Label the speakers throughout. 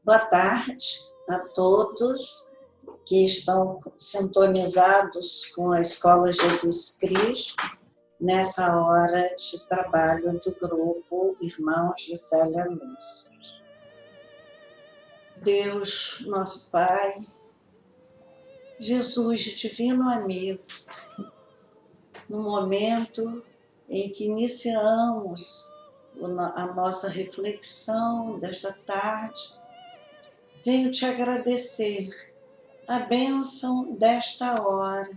Speaker 1: Boa tarde a todos que estão sintonizados com a Escola Jesus Cristo nessa hora de trabalho do grupo Irmãos de Célia Lúcia. Deus, nosso Pai, Jesus, divino amigo, no momento em que iniciamos a nossa reflexão desta tarde, venho te agradecer a bênção desta hora,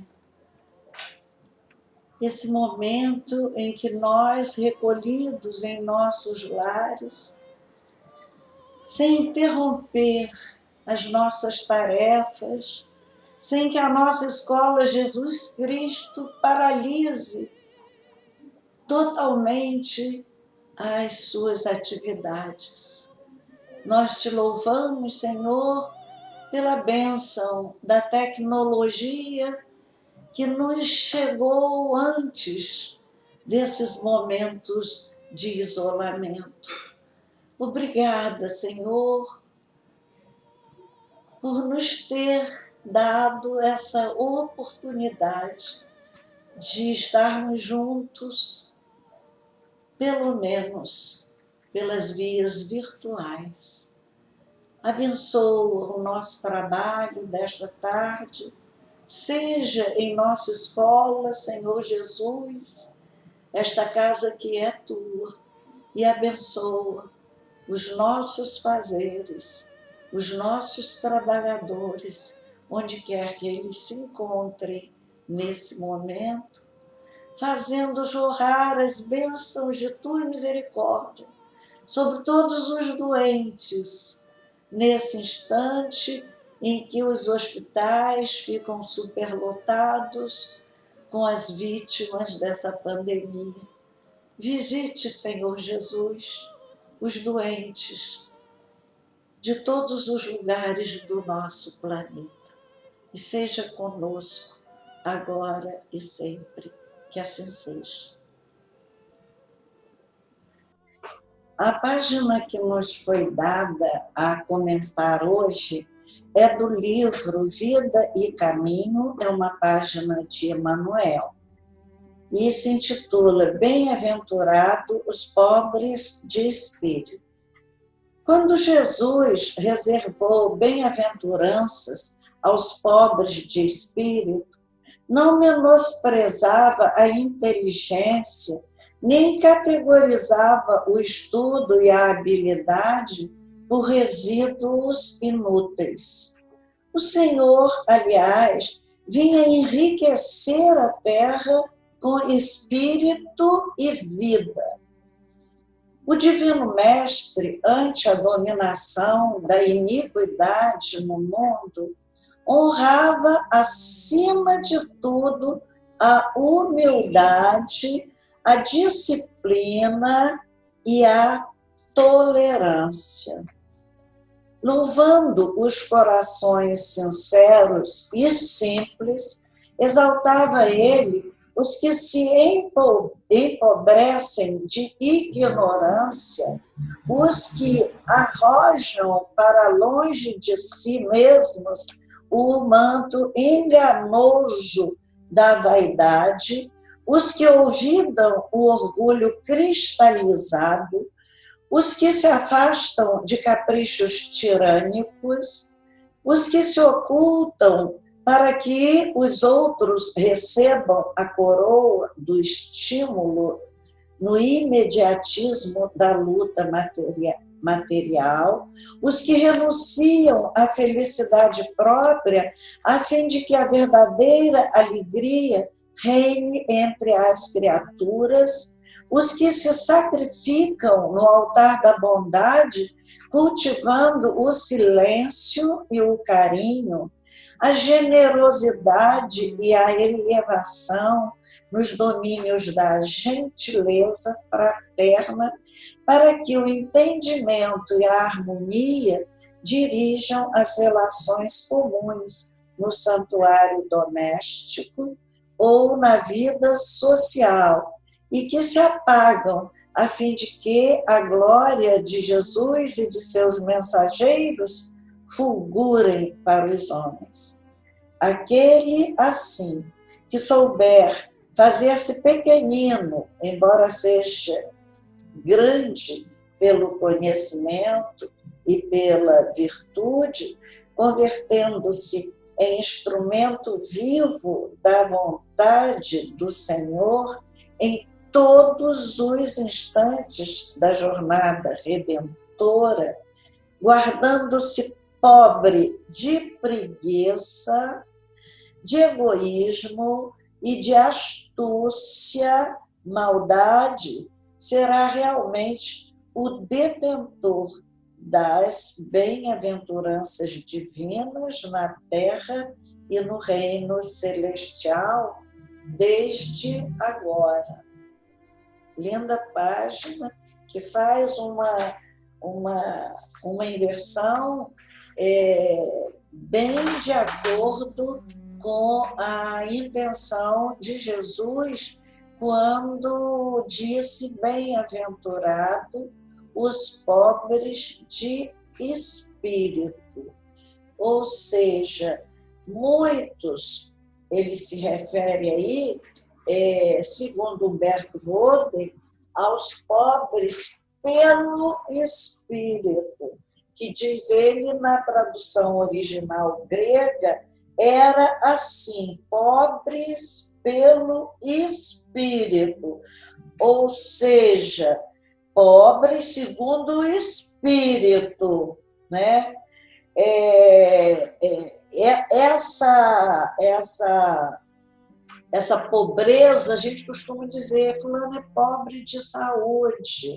Speaker 1: esse momento em que nós, recolhidos em nossos lares, sem interromper as nossas tarefas, sem que a nossa escola Jesus Cristo paralise totalmente as suas atividades. Nós te louvamos, Senhor, pela bênção da tecnologia que nos chegou antes desses momentos de isolamento. Obrigada, Senhor, por nos ter dado essa oportunidade de estarmos juntos, pelo menos pelas vias virtuais. Abençoa o nosso trabalho desta tarde, seja em nossa escola, Senhor Jesus, esta casa que é tua, e abençoa os nossos fazeres, os nossos trabalhadores, onde quer que eles se encontrem nesse momento, fazendo jorrar as bênçãos de tua misericórdia sobre todos os doentes, nesse instante em que os hospitais ficam superlotados com as vítimas dessa pandemia. Visite, Senhor Jesus, os doentes de todos os lugares do nosso planeta e seja conosco agora e sempre, que assim seja. A página que nos foi dada a comentar hoje é do livro Vida e Caminho, é uma página de Emmanuel, e se intitula Bem-aventurado os pobres de espírito. Quando Jesus reservou bem-aventuranças aos pobres de espírito, não menosprezava a inteligência, nem categorizava o estudo e a habilidade por resíduos inúteis. O Senhor, aliás, vinha enriquecer a terra com espírito e vida. O Divino Mestre, ante a dominação da iniquidade no mundo, honrava, acima de tudo, a humildade, a disciplina e a tolerância. Louvando os corações sinceros e simples, exaltava ele os que se empobrecem de ignorância, os que arrojam para longe de si mesmos o manto enganoso da vaidade, os que olvidam o orgulho cristalizado, os que se afastam de caprichos tirânicos, os que se ocultam para que os outros recebam a coroa do estímulo no imediatismo da luta material, os que renunciam à felicidade própria a fim de que a verdadeira alegria reine entre as criaturas, os que se sacrificam no altar da bondade, cultivando o silêncio e o carinho, a generosidade e a elevação nos domínios da gentileza fraterna, para que o entendimento e a harmonia dirijam as relações comuns no santuário doméstico ou na vida social, e que se apagam a fim de que a glória de Jesus e de seus mensageiros fulgurem para os homens. Aquele, assim, que souber fazer-se pequenino, embora seja grande pelo conhecimento e pela virtude, convertendo-se em instrumento vivo da vontade do Senhor em todos os instantes da jornada redentora, guardando-se pobre de preguiça, de egoísmo e de astúcia, maldade, será realmente o detentor das bem-aventuranças divinas na terra e no reino celestial desde agora. Linda página que faz uma inversão bem de acordo com a intenção de Jesus quando disse: bem-aventurado os pobres de espírito. Ou seja, muitos, ele se refere aí, segundo Humberto Roden, aos pobres pelo espírito, que diz ele na tradução original grega, era assim, pobres pelo espírito, ou seja, pobres segundo o espírito, né? Essa pobreza, a gente costuma dizer, fulano é pobre de saúde,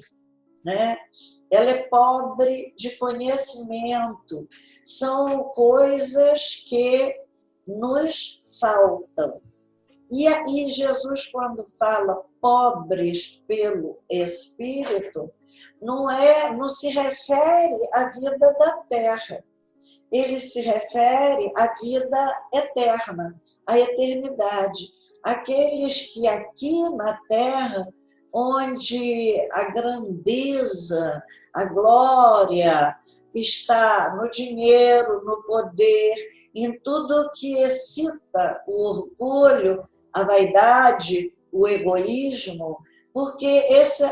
Speaker 1: né? Ela é pobre de conhecimento. São coisas que nos faltam. E aí Jesus, quando fala pobres pelo Espírito, não se refere à vida da terra. Ele se refere à vida eterna, à eternidade. Aqueles que aqui na terra, onde a grandeza, a glória está no dinheiro, no poder, em tudo que excita o orgulho, a vaidade, o egoísmo, porque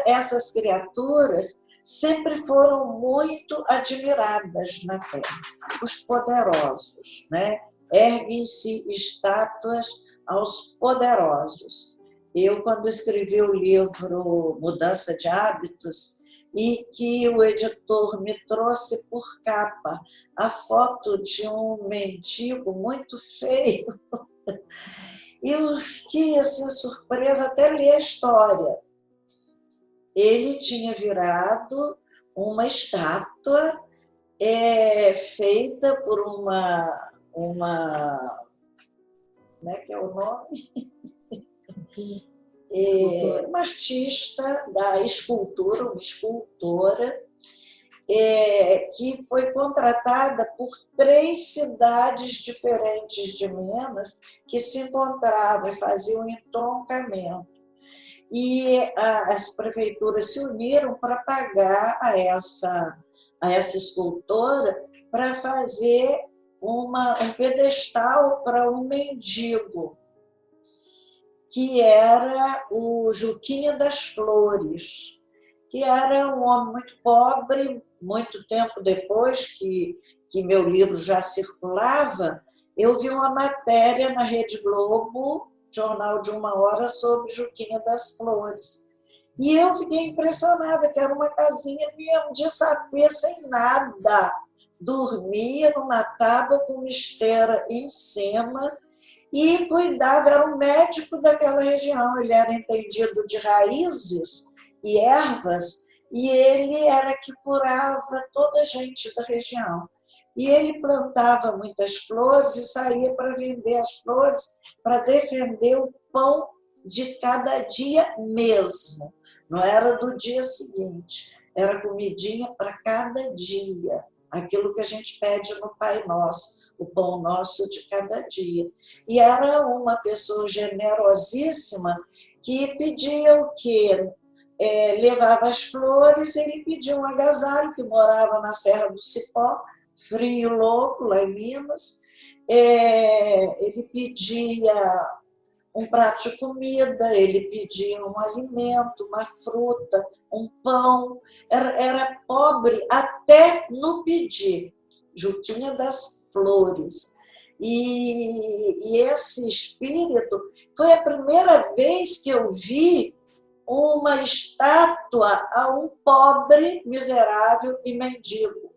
Speaker 1: essas criaturas sempre foram muito admiradas na terra. Os poderosos, né? Erguem-se estátuas aos poderosos. Eu, quando escrevi o livro Mudança de Hábitos, e que o editor me trouxe por capa a foto de um mendigo muito feio, e eu fiquei assim, surpresa até ler a história. Ele tinha virado uma estátua feita por uma né, que é o nome? Uma artista da escultura, uma escultora, que foi contratada por 3 cidades diferentes de Minas que se encontravam e faziam entroncamento. E as prefeituras se uniram para pagar a essa escultora para fazer um pedestal para um mendigo, que era o Juquinha das Flores, que era um homem muito pobre. Muito tempo depois que meu livro já circulava, eu vi uma matéria na Rede Globo, jornal de 1 hora, sobre Juquinha das Flores. E eu fiquei impressionada, que era uma casinha mesmo de sapê, sem nada. Dormia numa tábua com uma esteira em cima e cuidava, era um médico daquela região. Ele era entendido de raízes e ervas, e ele era que curava toda a gente da região. E ele plantava muitas flores e saía para vender as flores, para defender o pão de cada dia mesmo. Não era do dia seguinte, era comidinha para cada dia. Aquilo que a gente pede no Pai Nosso, o pão nosso de cada dia. E era uma pessoa generosíssima que pedia o quê? levava as flores, ele pedia um agasalho, que morava na Serra do Cipó, frio louco, lá em Minas. Ele pedia um prato de comida, ele pedia um alimento, uma fruta, um pão. Era pobre até no pedir. Juquinha das Flores. E esse espírito foi a primeira vez que eu vi uma estátua a um pobre, miserável e mendigo,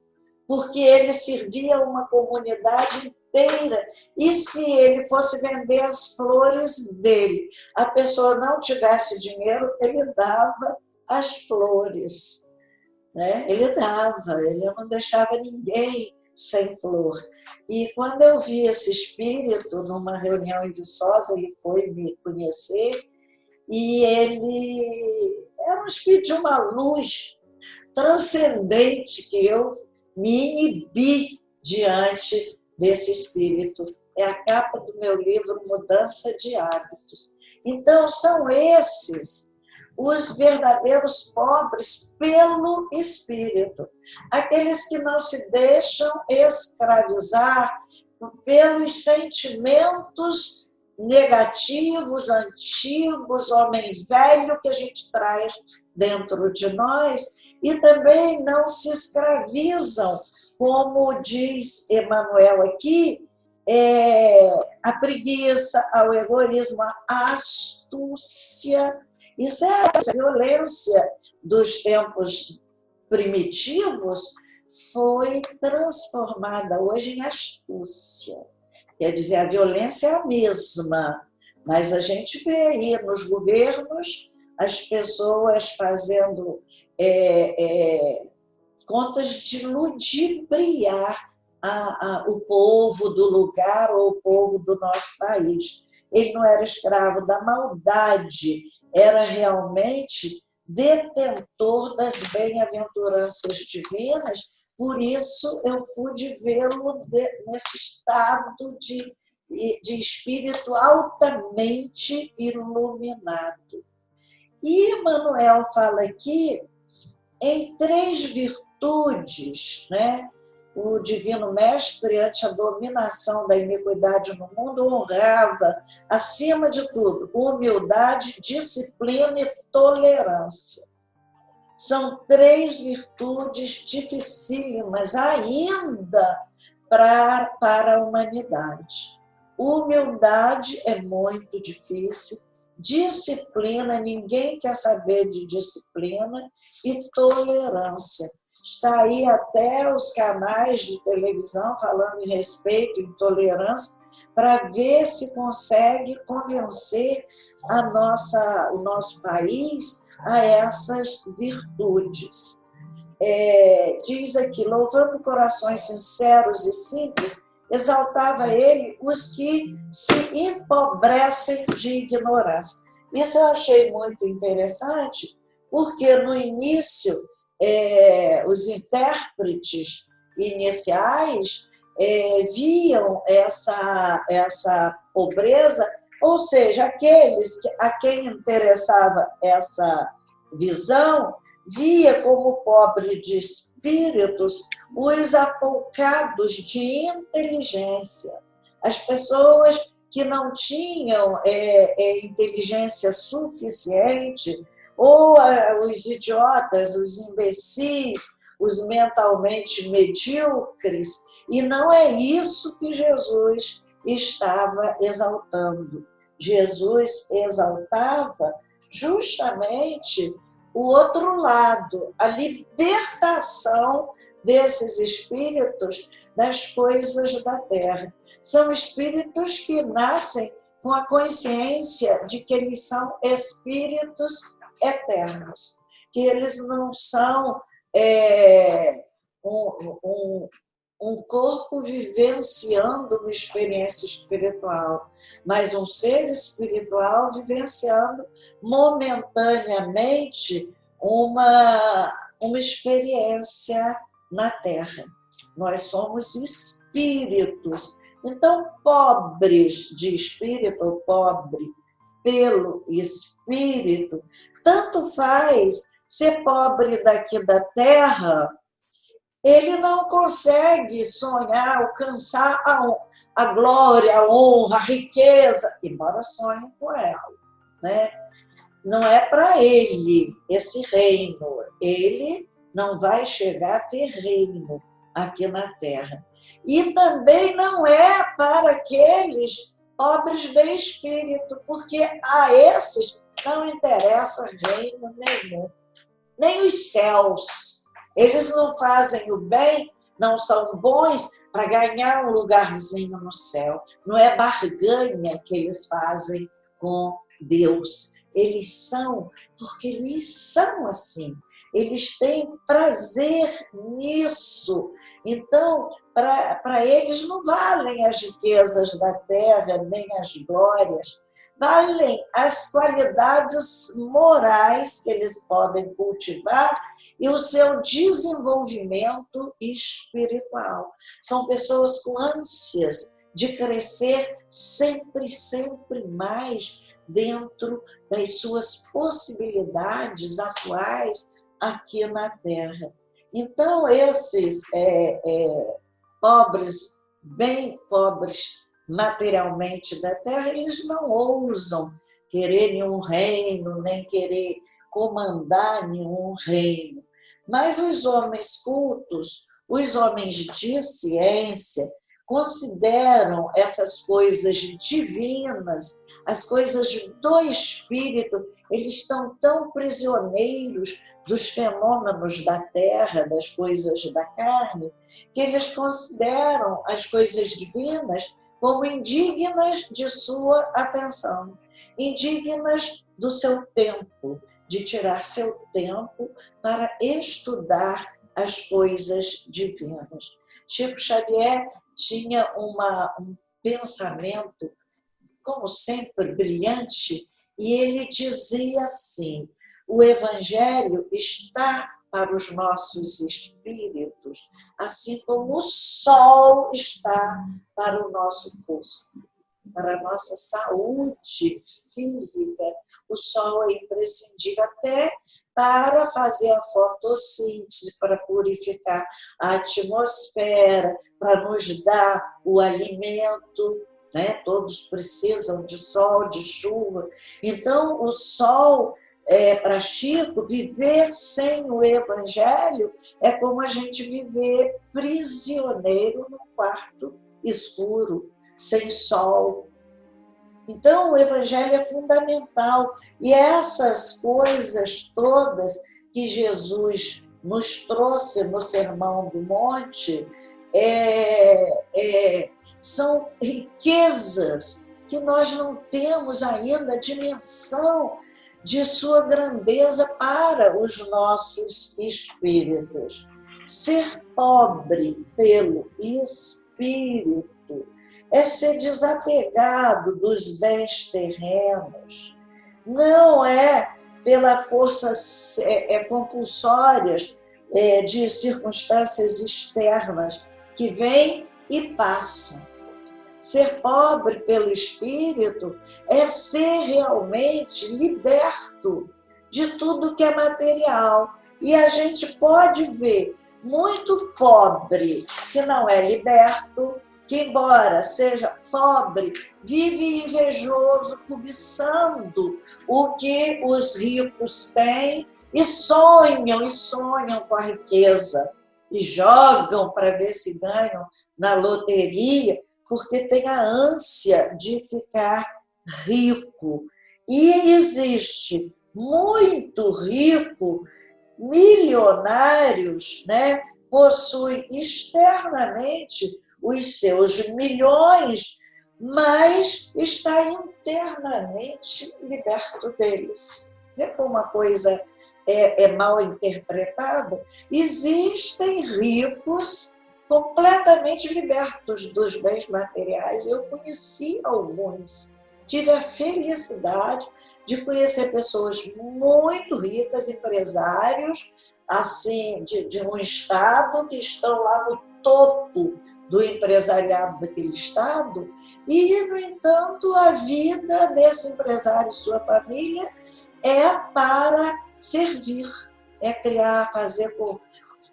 Speaker 1: porque ele servia uma comunidade inteira. E se ele fosse vender as flores dele, a pessoa não tivesse dinheiro, ele dava as flores, né? Ele não deixava ninguém sem flor. E quando eu vi esse espírito numa reunião em Viçosa, ele foi me conhecer, e ele era um espírito de uma luz transcendente, que eu me inibi diante desse espírito. É a capa do meu livro Mudança de Hábitos. Então, são esses os verdadeiros pobres pelo espírito, aqueles que não se deixam escravizar pelos sentimentos negativos, antigos, homem velho que a gente traz dentro de nós, e também não se escravizam, como diz Emmanuel aqui, a preguiça, ao egoísmo, a astúcia. Isso é a violência dos tempos primitivos, foi transformada hoje em astúcia. Quer dizer, a violência é a mesma, mas a gente vê aí nos governos as pessoas fazendo contas de ludibriar o povo do lugar ou o povo do nosso país. Ele não era escravo da maldade, era realmente detentor das bem-aventuranças divinas. Por isso eu pude vê-lo nesse estado de espírito altamente iluminado. E Emmanuel fala aqui em 3 virtudes, né? O Divino Mestre, ante a dominação da iniquidade no mundo, honrava, acima de tudo, humildade, disciplina e tolerância. São 3 virtudes dificílimas ainda para a humanidade. Humildade é muito difícil, disciplina, ninguém quer saber de disciplina, e tolerância. Está aí até os canais de televisão falando em respeito e tolerância, para ver se consegue convencer o nosso país a essas virtudes. Diz aqui, louvando corações sinceros e simples, exaltava ele os que se empobrecem de ignorância. Isso eu achei muito interessante, porque no início, os intérpretes iniciais viam essa pobreza, ou seja, aqueles a quem interessava essa visão, via como pobre de espíritos os apoucados de inteligência, as pessoas que não tinham inteligência suficiente, ou os idiotas, os imbecis, os mentalmente medíocres, e não é isso que Jesus estava exaltando. Jesus exaltava justamente o outro lado, a libertação desses espíritos das coisas da terra. São espíritos que nascem com a consciência de que eles são espíritos eternos, que eles não são um corpo vivenciando uma experiência espiritual, mas um ser espiritual vivenciando momentaneamente uma experiência na Terra. Nós somos espíritos. Então, pobres de espírito, ou pobre pelo Espírito, tanto faz ser pobre daqui da terra, ele não consegue sonhar, alcançar a glória, a honra, a riqueza, embora sonhe com ela, né? Não é para ele esse reino. Ele não vai chegar a ter reino aqui na terra. E também não é para aqueles pobres de espírito, porque a esses não interessa reino nenhum, nem os céus. Eles não fazem o bem, não são bons para ganhar um lugarzinho no céu. Não é barganha que eles fazem com Deus. Eles são, porque eles são assim. Eles têm prazer nisso. Então, para eles não valem as riquezas da terra, nem as glórias. Valem as qualidades morais que eles podem cultivar e o seu desenvolvimento espiritual. São pessoas com ânsias de crescer sempre, sempre mais dentro das suas possibilidades atuais aqui na Terra. Então, esses pobres, bem pobres materialmente da Terra, eles não ousam querer nenhum reino, nem querer comandar nenhum reino. Mas os homens cultos, os homens de ciência, consideram essas coisas divinas, as coisas do Espírito, eles estão tão prisioneiros dos fenômenos da terra, das coisas da carne, que eles consideram as coisas divinas como indignas de sua atenção, indignas do seu tempo, de tirar seu tempo para estudar as coisas divinas. Chico Xavier tinha um pensamento, como sempre, brilhante, e ele dizia assim: o Evangelho está para os nossos espíritos, assim como o sol está para o nosso corpo. Para a nossa saúde física, o sol é imprescindível até para fazer a fotossíntese, para purificar a atmosfera, para nos dar o alimento, né? Todos precisam de sol, de chuva. Então, o sol, para Chico, viver sem o Evangelho é como a gente viver prisioneiro num quarto escuro, sem sol. Então, o Evangelho é fundamental. E essas coisas todas que Jesus nos trouxe no Sermão do Monte são riquezas que nós não temos ainda a dimensão de sua grandeza para os nossos espíritos. Ser pobre pelo Espírito é ser desapegado dos bens terrenos, não é pela forças compulsórias de circunstâncias externas que vêm e passam. Ser pobre pelo Espírito é ser realmente liberto de tudo que é material. E a gente pode ver muito pobre que não é liberto, que, embora seja pobre, vive invejoso, cobiçando o que os ricos têm e sonham com a riqueza e jogam para ver se ganham na loteria, porque tem a ânsia de ficar rico. E existe muito rico, milionários, né? Possui externamente os seus milhões, mas está internamente liberto deles. Vê como uma coisa é mal interpretada? Existem ricos completamente libertos dos bens materiais. Eu conheci alguns. Tive a felicidade de conhecer pessoas muito ricas, empresários, assim, de um estado, que estão lá no topo do empresariado daquele estado, E, no entanto, a vida desse empresário e sua família é para servir, é criar, fazer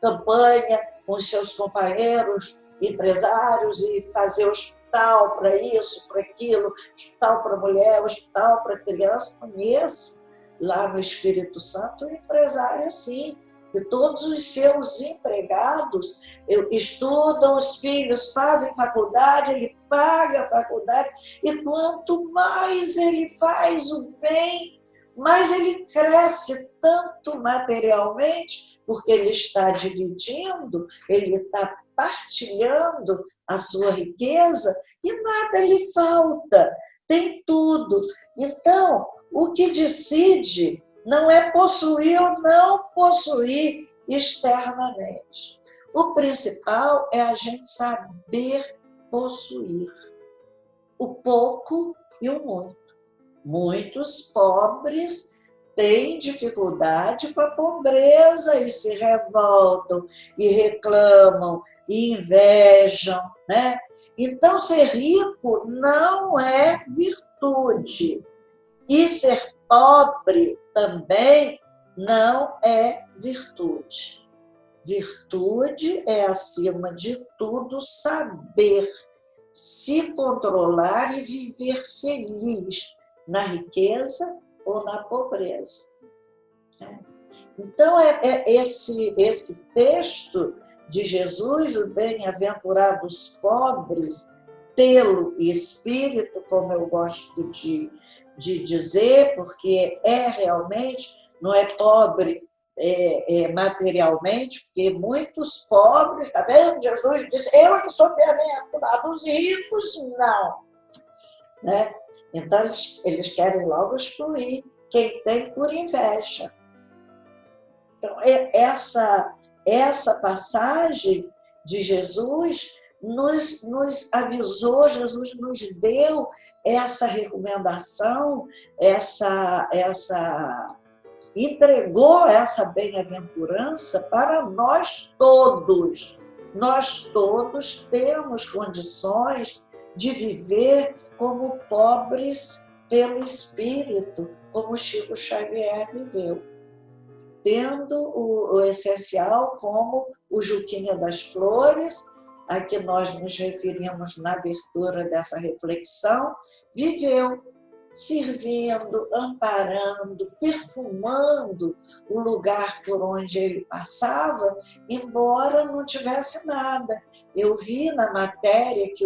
Speaker 1: campanha com seus companheiros empresários e fazer hospital para isso, para aquilo, hospital para mulher, hospital para criança. Conheço lá no Espírito Santo um empresário assim, que todos os seus empregados estudam, os filhos fazem faculdade, ele paga a faculdade, e quanto mais ele faz o bem, mais ele cresce, tanto materialmente, porque ele está dividindo, ele está partilhando a sua riqueza e nada lhe falta, tem tudo. Então, o que decide não é possuir ou não possuir externamente. O principal é a gente saber possuir o pouco e o muito. Muitos pobres têm dificuldade com a pobreza e se revoltam e reclamam e invejam, né? Então, ser rico não é virtude. E ser pobre também não é virtude. Virtude é, acima de tudo, saber se controlar e viver feliz na riqueza ou na pobreza. Então, esse texto de Jesus, o bem-aventurados pobres pelo Espírito, como eu gosto de dizer, porque realmente, não é pobre materialmente, porque muitos pobres, está vendo? Jesus disse, eu que sou bem-aventurado, os ricos não. Né? Então, eles querem logo excluir quem tem por inveja. Então, essa passagem de Jesus nos avisou, Jesus nos deu essa recomendação, entregou essa bem-aventurança para nós todos. Nós todos temos condições de viver como pobres pelo Espírito, como Chico Xavier viveu, tendo o essencial como o Juquinha das Flores, a que nós nos referimos na abertura dessa reflexão, viveu servindo, amparando, perfumando o lugar por onde ele passava, embora não tivesse nada. Eu vi na matéria que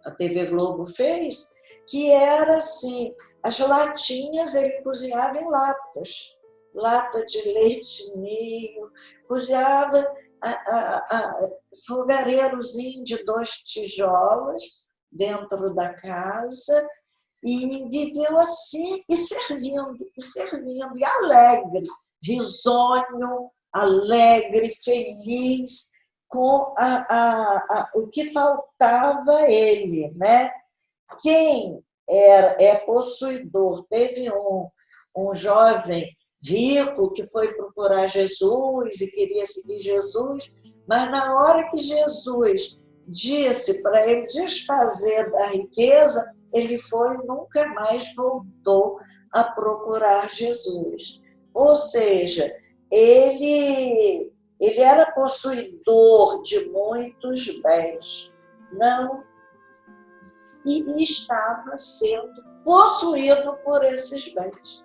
Speaker 1: a TV Globo fez, que era assim, as latinhas ele cozinhava em latas, lata de leite ninho, cozinhava fogareirozinho de 2 tijolos dentro da casa, e viveu assim, e servindo, e alegre, risonho, alegre, feliz, com o que faltava a ele, né? Quem é possuidor, teve um jovem rico que foi procurar Jesus e queria seguir Jesus, mas na hora que Jesus disse para ele desfazer da riqueza, ele foi e nunca mais voltou a procurar Jesus. Ou seja, ele era possuidor de muitos bens, não, e estava sendo possuído por esses bens.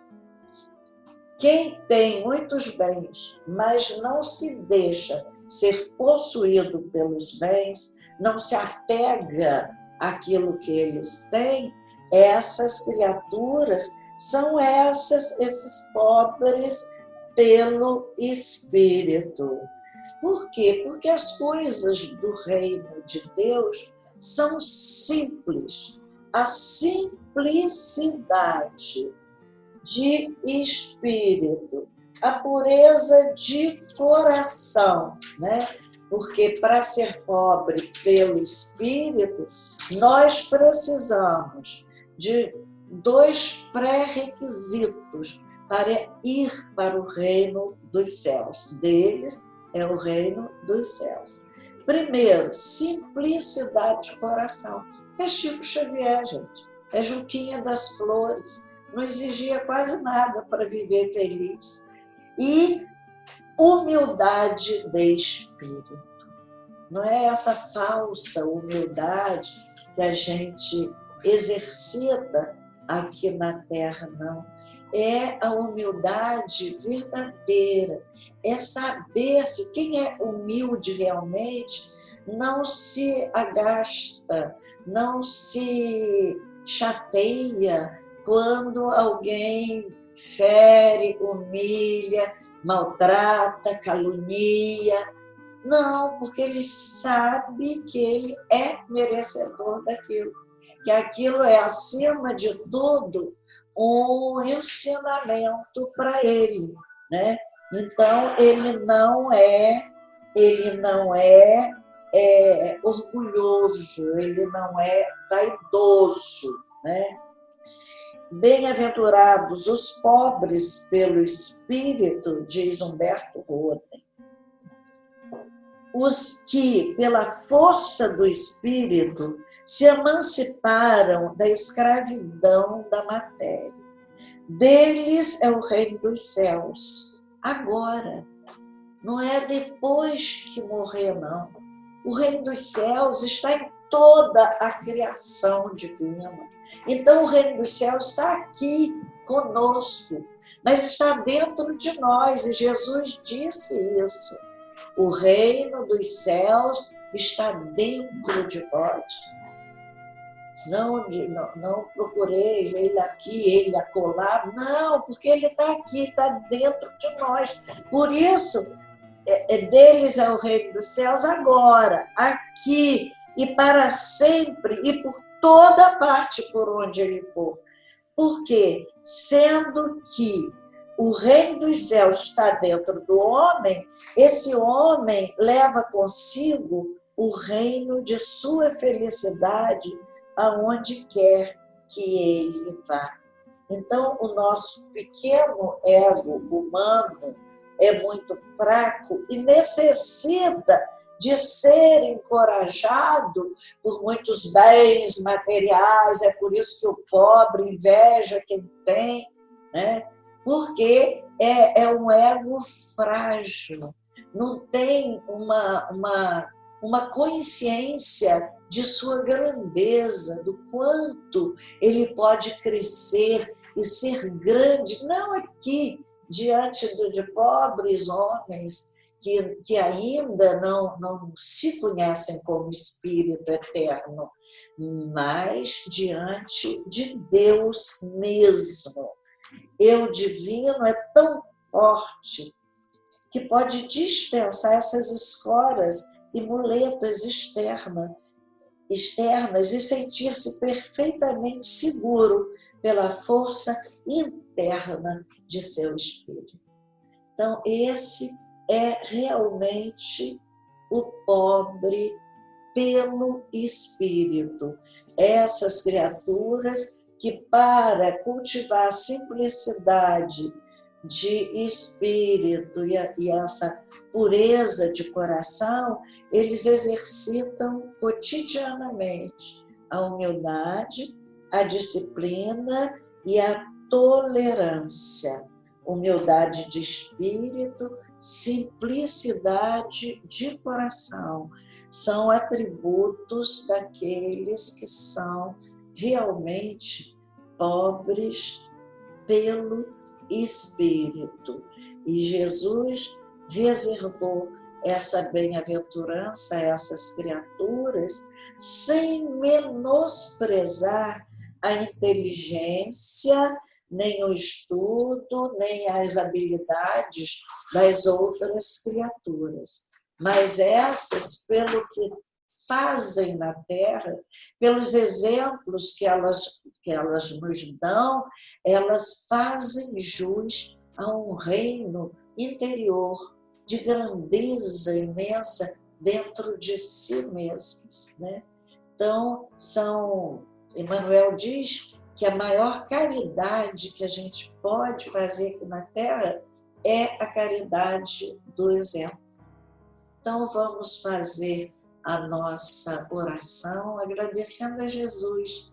Speaker 1: Quem tem muitos bens, mas não se deixa ser possuído pelos bens, não se apega àquilo que eles têm, essas criaturas são esses pobres pelo Espírito. Por quê? Porque as coisas do reino de Deus são simples. A simplicidade de espírito, a pureza de coração, né? Porque para ser pobre pelo Espírito, nós precisamos de 2 pré-requisitos para ir para o reino dos céus. Deles é o reino dos céus. Primeiro, simplicidade de coração. É Chico Xavier, gente. É Juquinha das Flores. Não exigia quase nada para viver feliz. E humildade de espírito. Não é essa falsa humildade que a gente exercita aqui na Terra, não. É a humildade verdadeira. É saber-se. Quem é humilde realmente não se agasta, não se chateia quando alguém fere, humilha, maltrata, calunia. Não, porque ele sabe que ele é merecedor daquilo. Que aquilo é, acima de tudo, um ensinamento para ele, né? Então, ele não é orgulhoso, ele não é vaidoso, né? Bem-aventurados os pobres pelo Espírito, diz Humberto Roden, os que, pela força do Espírito, se emanciparam da escravidão da matéria. Deles é o reino dos céus, agora. Não é depois que morrer, não. O reino dos céus está em toda a criação divina. Então, o reino dos céus está aqui conosco, mas está dentro de nós, e Jesus disse isso. O reino dos céus está dentro de vós. Não procureis ele aqui, ele acolá. Não, porque ele está aqui, está dentro de nós. Por isso, deles é o reino dos céus agora, aqui e para sempre e por toda parte por onde ele for. Porque, sendo que o reino dos céus está dentro do homem, esse homem leva consigo o reino de sua felicidade aonde quer que ele vá. Então, o nosso pequeno ego humano é muito fraco e necessita de ser encorajado por muitos bens materiais. É por isso que o pobre inveja quem tem, né? Porque é um ego frágil, não tem uma consciência de sua grandeza, do quanto ele pode crescer e ser grande, não aqui, diante de pobres homens que ainda não se conhecem como espírito eterno, mas diante de Deus mesmo. Eu divino é tão forte que pode dispensar essas escoras e muletas externas e sentir-se perfeitamente seguro pela força interna de seu espírito. Então, esse é realmente o pobre pelo espírito. Essas criaturas que, para cultivar a simplicidade de espírito e essa pureza de coração, eles exercitam cotidianamente a humildade, a disciplina e a tolerância. Humildade de espírito, simplicidade de coração. São atributos daqueles que são realmente pobres pelo espírito. E Jesus reservou essa bem-aventurança a essas criaturas sem menosprezar a inteligência, nem o estudo, nem as habilidades das outras criaturas. Mas essas, pelo que fazem na Terra, pelos exemplos que elas nos dão, elas fazem jus a um reino interior de grandeza imensa dentro de si mesmas, né? Então, Emmanuel diz que a maior caridade que a gente pode fazer aqui na Terra é a caridade do exemplo. Então, vamos fazer a nossa oração, agradecendo a Jesus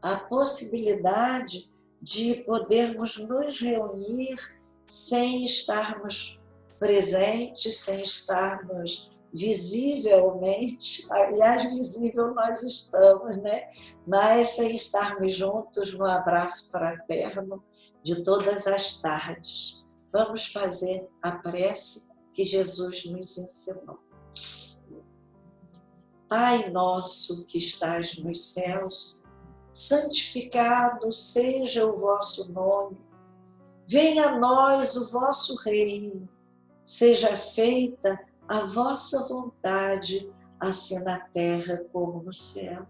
Speaker 1: a possibilidade de podermos nos reunir sem estarmos presentes, sem estarmos visivelmente, aliás, visível nós estamos, né? Mas sem estarmos juntos no abraço fraterno de todas as tardes. Vamos fazer a prece que Jesus nos ensinou. Pai nosso que estás nos céus, santificado seja o vosso nome. Venha a nós o vosso reino. Seja feita a vossa vontade, assim na terra como no céu.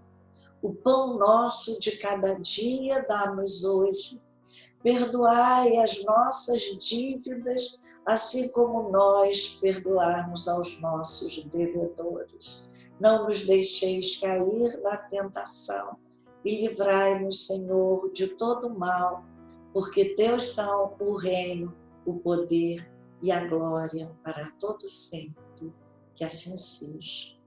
Speaker 1: O pão nosso de cada dia dá-nos hoje. Perdoai as nossas dívidas, assim como nós perdoarmos aos nossos devedores. Não nos deixeis cair na tentação e livrai-nos, Senhor, de todo mal, porque teus são o reino, o poder e a glória para todo sempre. Que assim seja.